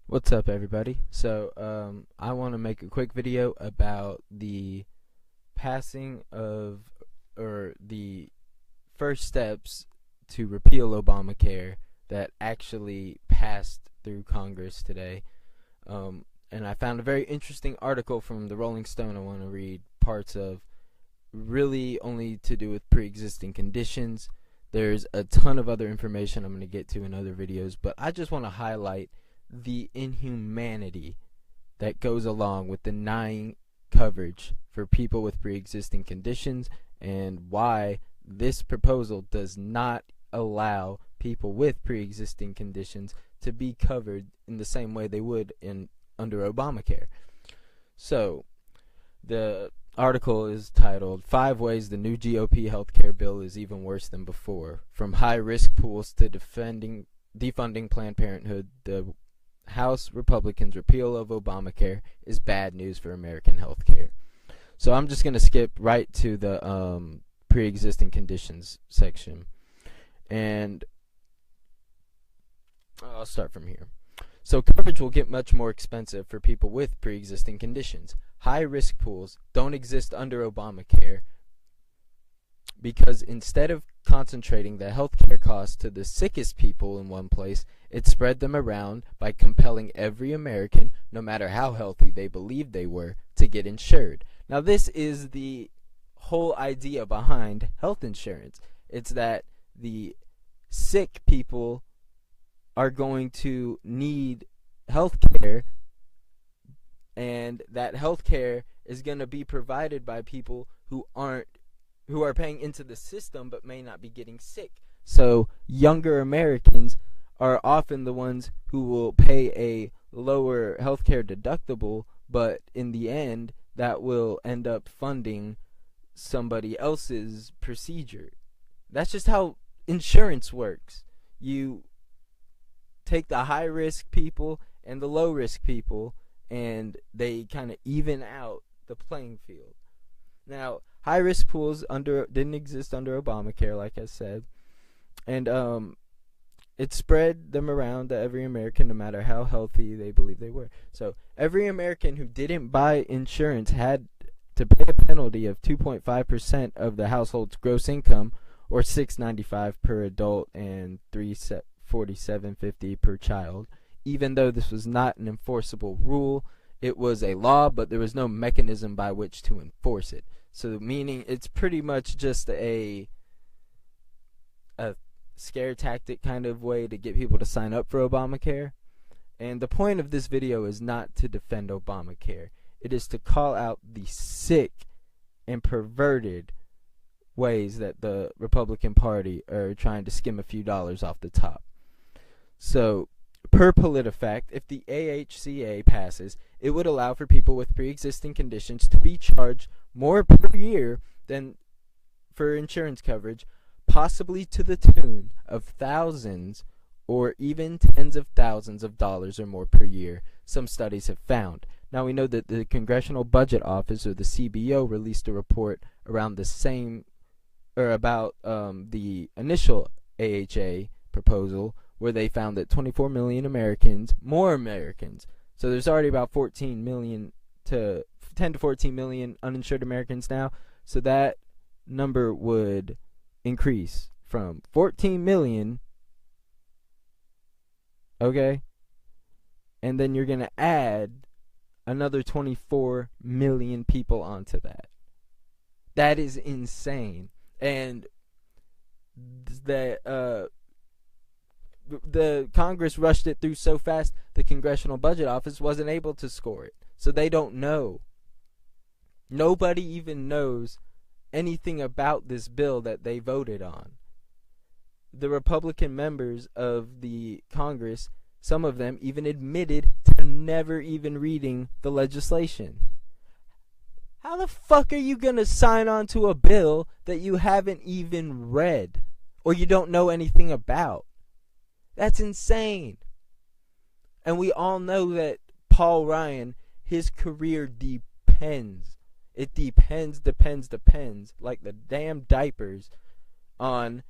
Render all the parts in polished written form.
What's up, everybody? So I want to make a quick video about the passing of, or the first steps to repeal Obamacare that actually passed through Congress today. And I found a very interesting article from the Rolling Stone I want to read parts of, really only to do with pre-existing conditions. There's a ton of other information I'm going to get to in other videos, but I just want to highlight the inhumanity that goes along with denying coverage for people with pre-existing conditions, and why this proposal does not allow people with pre-existing conditions to be covered in the same way they would under Obamacare. So the article is titled 5 Ways the New GOP Healthcare Bill is Even Worse Than Before. From high-risk pools to defunding Planned Parenthood, the House Republicans' repeal of Obamacare is bad news for American healthcare. So I'm just going to skip right to the pre-existing conditions section, and I'll start from here. So coverage will get much more expensive for people with pre-existing conditions. High-risk pools don't exist under Obamacare because instead of concentrating the healthcare costs to the sickest people in one place, it spread them around by compelling every American, no matter how healthy they believed they were, to get insured. Now, this is the whole idea behind health insurance. It's that the sick people are going to need health care, and that health care is going to be provided by people who are paying into the system but may not be getting sick. So younger Americans are often the ones who will pay a lower healthcare deductible, but in the end that will end up funding somebody else's procedure. That's just how insurance works. You take the high risk people and the low risk people, and they kind of even out the playing field. Now, high risk pools didn't exist under Obamacare, like I said, and it spread them around to every American, no matter how healthy they believe they were. So every American who didn't buy insurance had to pay a penalty of 2.5% of the household's gross income, or $6.95 per adult and $347.50 per child. Even though this was not an enforceable rule, it was a law, but there was no mechanism by which to enforce it. So meaning it's pretty much just a scare tactic kind of way to get people to sign up for Obamacare. And the point of this video is not to defend Obamacare. It is to call out the sick and perverted ways that the Republican Party are trying to skim a few dollars off the top. So, per PolitiFact, if the AHCA passes, it would allow for people with pre-existing conditions to be charged more per year than for insurance coverage, possibly to the tune of thousands or even tens of thousands of dollars or more per year, some studies have found. Now, we know that the Congressional Budget Office, or the CBO, released a report around the same, or about the initial AHA proposal, where they found that 24 million more Americans, so there's already about 14 million to 10 to 14 million uninsured Americans now, so that number would increase from 14 million, okay, and then you're going to add another 24 million people onto that. That is insane. And the Congress rushed it through so fast, the Congressional Budget Office wasn't able to score it. So they don't know. Nobody even knows anything about this bill that they voted on. The Republican members of the Congress, some of them even admitted to never even reading the legislation. How the fuck are you going to sign on to a bill that you haven't even read or you don't know anything about? That's insane. And we all know that Paul Ryan, his career depends. It depends, like the damn diapers, on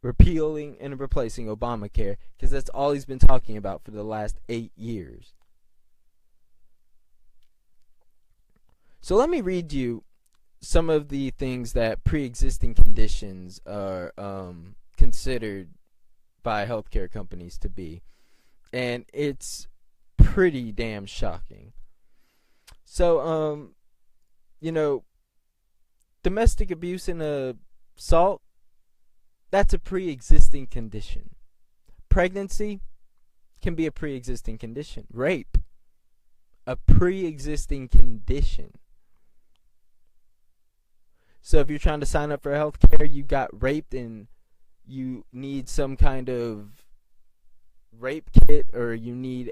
repealing and replacing Obamacare, because that's all he's been talking about for the last 8 years. So let me read you some of the things that pre-existing conditions are considered by healthcare companies to be. And it's pretty damn shocking. So, domestic abuse and assault, that's a pre-existing condition. Pregnancy can be a pre-existing condition. Rape, a pre-existing condition. So if you're trying to sign up for healthcare, you got raped and you need some kind of rape kit, or you need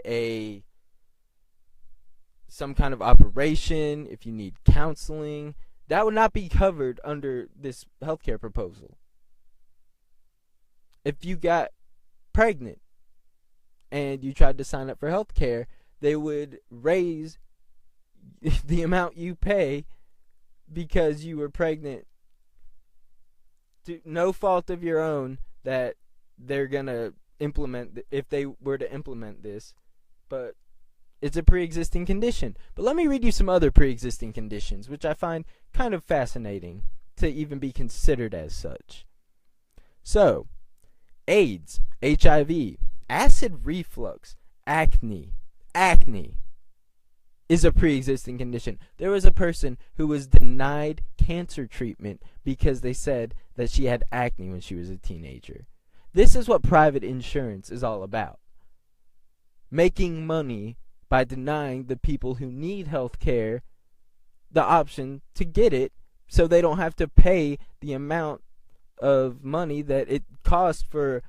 some kind of operation, if you need counseling, that would not be covered under this healthcare proposal. If you got pregnant and you tried to sign up for healthcare, they would raise the amount you pay because you were pregnant, to no fault of your own, that they're going to implement, if they were to implement this. But it's a pre-existing condition. But let me read you some other pre-existing conditions, which I find kind of fascinating to even be considered as such. So, AIDS, HIV, acid reflux, acne is a pre-existing condition. There was a person who was denied cancer treatment because they said that she had acne when she was a teenager. This is what private insurance is all about. Making money by denying the people who need health care the option to get it, so they don't have to pay the amount of money that it costs to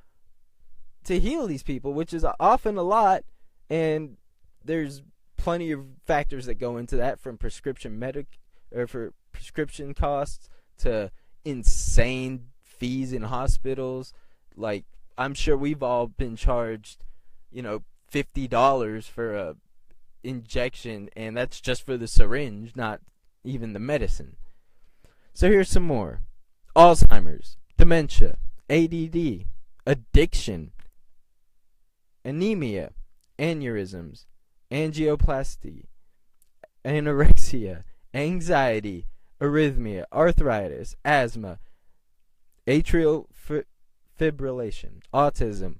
heal these people, which is often a lot, and there's plenty of factors that go into that, from prescription costs to insane fees in hospitals. Like, I'm sure we've all been charged, $50 for a injection, and that's just for the syringe, not even the medicine. So here's some more. Alzheimer's, dementia, ADD, addiction, anemia, aneurysms, angioplasty, anorexia, anxiety, arrhythmia, arthritis, asthma, atrial fibrillation, autism,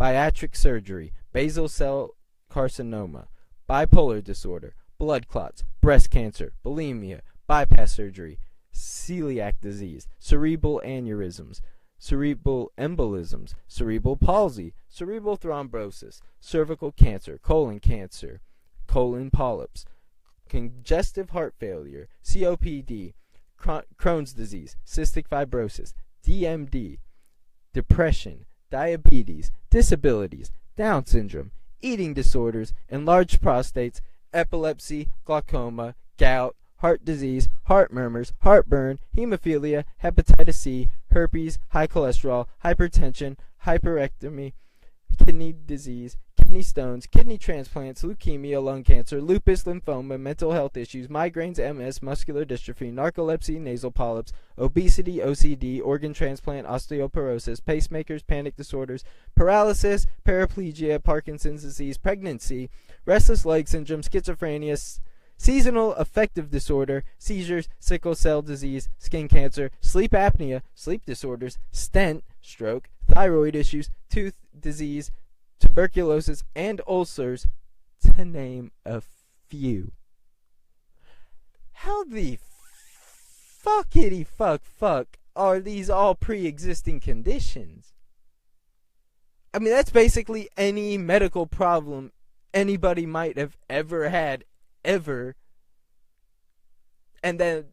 bariatric surgery, basal cell carcinoma, bipolar disorder, blood clots, breast cancer, bulimia, bypass surgery, celiac disease, cerebral aneurysms, cerebral embolisms, cerebral palsy, cerebral thrombosis, cervical cancer, colon polyps, congestive heart failure, COPD, Crohn's disease, cystic fibrosis, DMD, depression, diabetes, disabilities, Down syndrome, eating disorders, enlarged prostates, epilepsy, glaucoma, gout, heart disease, heart murmurs, heartburn, hemophilia, hepatitis C, herpes, high cholesterol, hypertension, hyperectomy, kidney disease, kidney stones, kidney transplants, leukemia, lung cancer, lupus, lymphoma, mental health issues, migraines, MS, muscular dystrophy, narcolepsy, nasal polyps, obesity, OCD, organ transplant, osteoporosis, pacemakers, panic disorders, paralysis, paraplegia, Parkinson's disease, pregnancy, restless leg syndrome, schizophrenia, seasonal affective disorder, seizures, sickle cell disease, skin cancer, sleep apnea, sleep disorders, stent, stroke, thyroid issues, tooth disease, tuberculosis, and ulcers, to name a few. How the fuckity fuck are these all pre-existing conditions? I mean, that's basically any medical problem anybody might have ever had, ever. And then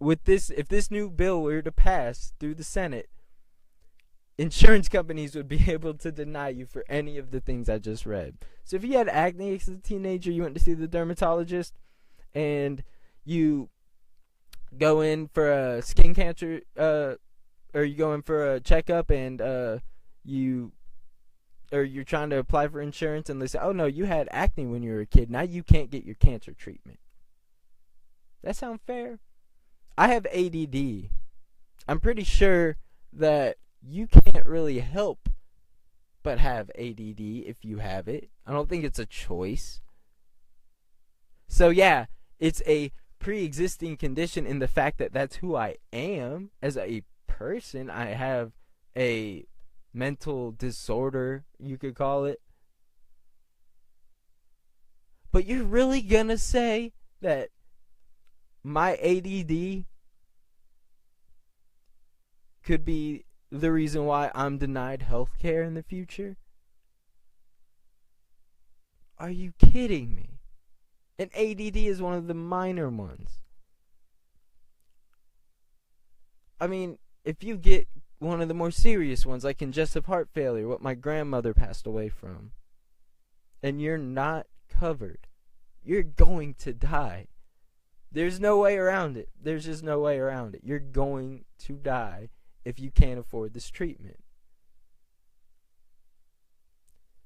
with this, if this new bill were to pass through the Senate, insurance companies would be able to deny you for any of the things I just read. So if you had acne as a teenager, you went to see the dermatologist, and you go in for a skin cancer, or you go in for a checkup, and you're trying to apply for insurance, and they say, oh no, you had acne when you were a kid, now you can't get your cancer treatment. That sound fair? I have ADD. I'm pretty sure that you can't really help but have ADD if you have it. I don't think it's a choice. So yeah, it's a pre-existing condition in the fact that that's who I am as a person. I have a mental disorder, you could call it. But you're really gonna say that my ADD could be the reason why I'm denied health care in the future? Are you kidding me? And ADD is one of the minor ones. I mean, if you get one of the more serious ones, like congestive heart failure, what my grandmother passed away from, and you're not covered, you're going to die. There's no way around it. There's just no way around it. You're going to die if you can't afford this treatment.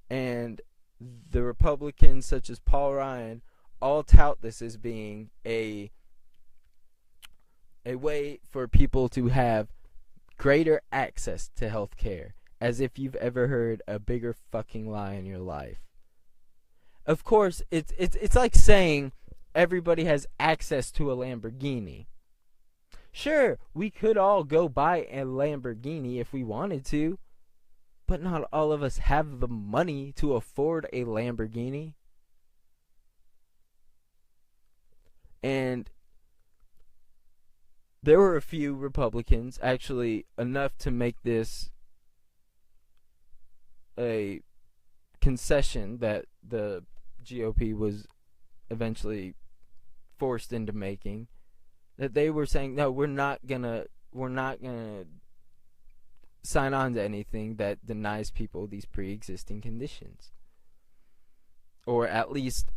And the Republicans, such as Paul Ryan, all tout this as being a way for people to have greater access to health care, as if you've ever heard a bigger fucking lie in your life. Of course, it's like saying everybody has access to a Lamborghini. Sure, we could all go buy a Lamborghini if we wanted to, but not all of us have the money to afford a Lamborghini. And there were a few Republicans, actually enough to make this a concession that the GOP was eventually forced into making, that they were saying, no, we're not gonna sign on to anything that denies people these pre-existing conditions, or at least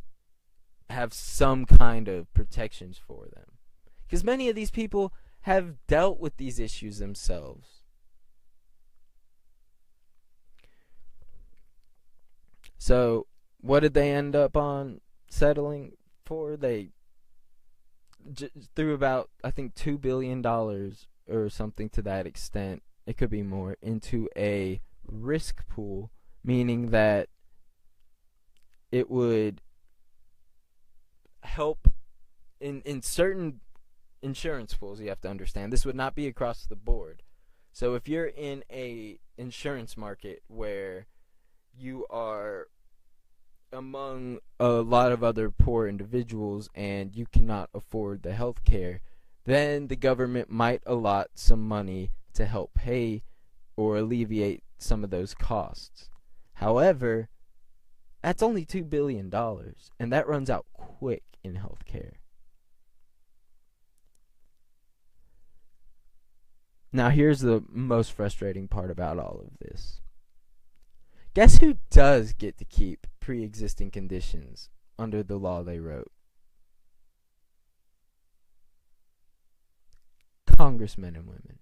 have some kind of protections for them, because many of these people have dealt with these issues themselves. So what did they end up on settling for? They threw about, I think, $2 billion or something to that extent, it could be more, into a risk pool, meaning that it would help in certain insurance pools. You have to understand, this would not be across the board. So if you're in a insurance market where you are among a lot of other poor individuals and you cannot afford the health care, then the government might allot some money to help pay or alleviate some of those costs. However, that's only $2 billion, and that runs out quick in health care. Now here's the most frustrating part about all of this. Guess who does get to keep pre-existing conditions under the law they wrote? Congressmen and women.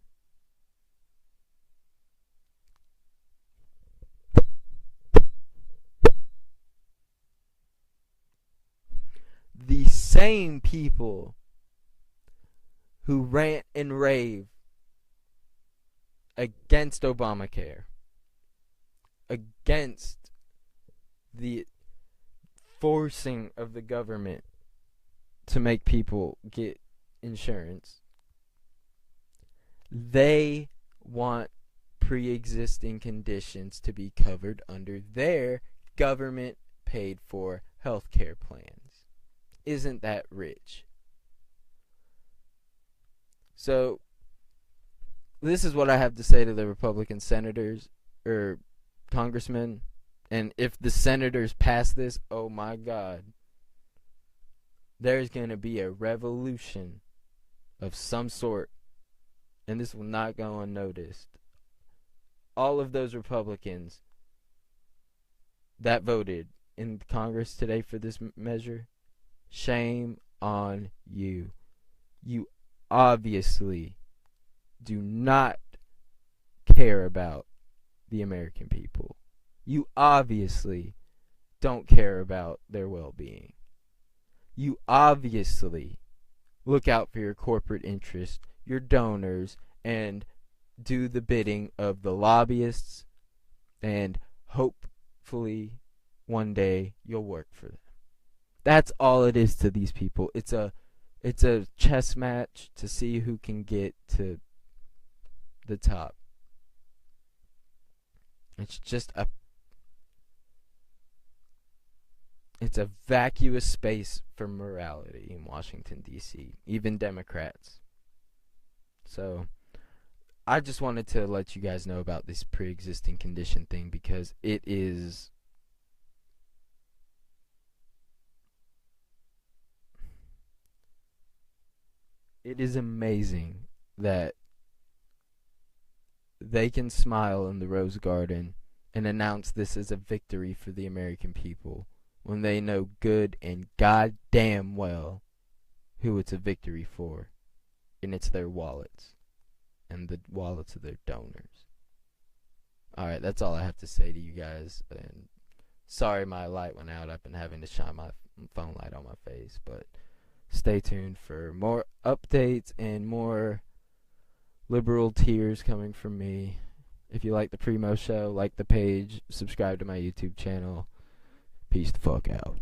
The same people who rant and rave against Obamacare, against the forcing of the government to make people get insurance, they want pre-existing conditions to be covered under their government paid for health care plans. Isn't that rich? So this is what I have to say to the Republican senators or congressmen. And if the senators pass this, oh my God, there's going to be a revolution of some sort. And this will not go unnoticed. All of those Republicans that voted in Congress today for this measure, shame on you. You obviously do not care about the American people. You obviously don't care about their well-being. You obviously look out for your corporate interests, your donors, and do the bidding of the lobbyists, and hopefully one day you'll work for them. That's all it is to these people. It's a chess match to see who can get to the top. It's just it's a vacuous space for morality in Washington, D.C., even Democrats. So I just wanted to let you guys know about this pre-existing condition thing, because it is amazing that they can smile in the Rose Garden and announce this as a victory for the American people when they know good and goddamn well who it's a victory for, and it's their wallets and the wallets of their donors. Alright, that's all I have to say to you guys, and sorry my light went out. I've been having to shine my phone light on my face, but stay tuned for more updates and more liberal tears coming from me. If you like the Primo Show, like the page, subscribe to my YouTube channel. Peace the fuck out.